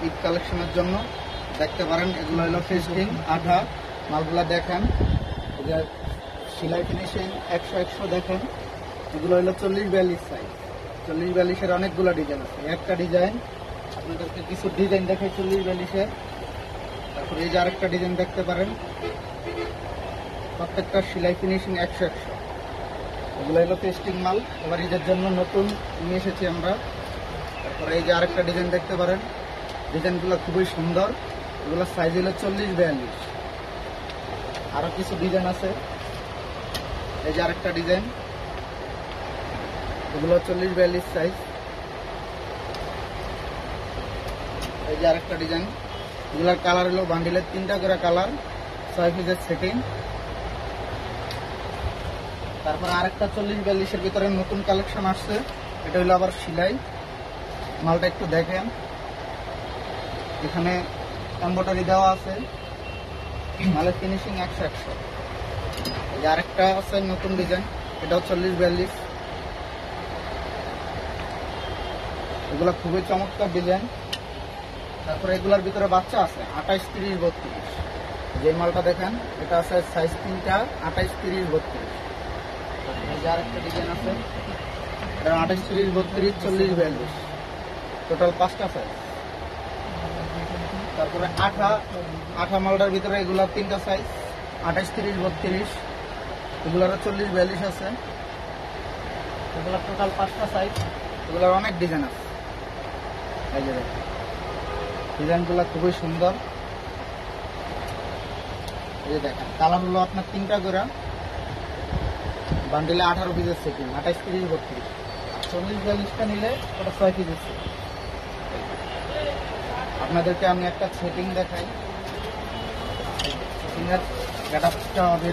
ঈদ কালেকশনের জন্য দেখতে পারেন। এগুলো হলো ফেস্টিং আঠা, মালগুলা দেখেন, সেলাই ফিনিশিং 100 দেখেন। এগুলো হলো 40-42 সাইজ, 40-42-এর অনেকগুলো ডিজাইন আছে। একটা ডিজাইন আপনাদেরকে কিছু ডিজাইন দেখাই 40-42-এর। তারপরে এই যে আরেকটা ডিজাইন দেখতে পারেন, প্রত্যেকটা সেলাই ফিনিশিং 100। এগুলো হলো পেস্টিং মাল, এবার ঈদের জন্য নতুন নিয়ে এসেছি আমরা। তারপরে এই যে আরেকটা ডিজাইন দেখতে পারেন, ডিজাইনগুলো খুবই সুন্দর। এগুলো সাইজ হলো 40-42। আরো কিছু ডিজাইন আছে, এই যে আরেকটা ডিজাইন, এগুলো 40-42 সাইজ। এই যে আরেকটা ডিজাইন, এগুলার কালার হলো বান্ডিলের 3টা করে কালার, 6 পিসের সেটিং। তারপরে আরেকটা 40-42-এর ভিতরে নতুন কালেকশন আসছে, এটা হলো আবার সেলাই। মালটা একটু দেখেন, এখানে এমব্রয়ডারি দেওয়া আছে, মালের ফিনিশিং 100। এই যে আরেকটা আছে নতুন ডিজাইন, এটাও 40-42। এগুলো খুবই চমৎকার ডিজাইন। তারপরে এগুলোর ভিতরে বাচ্চা আছে 28, 30, 32। যে মালটা দেখেন, এটা আছে সাইজ 3টা, 28, 30, 32। এই যে আরেকটা ডিজাইন আছে, এটা 28, 30, 32, 40-42, টোটাল 5টা সাইজ। তারপরে আঠা মালটার ভিতরে এগুলো 3টা সাইজ, 28, 30, 32। এগুলোরও 40-42 আছে। এগুলো টোটাল 5টা সাইজ। এগুলোর অনেক ডিজাইন আছে। এই যে দেখেন, ডিজাইনগুলো খুবই সুন্দর। এই যে দেখেন, কালার হলো আপনার 3টা করে, বান্ডিলে 18 পিসের সেটিং, 28, 30, 32। 40-42টা নিলে ওটা 6 পিসের সেটিং। আপনাদেরকে আমি একটা সেটিং দেখাই, সেটিংয়ের গেটআপটা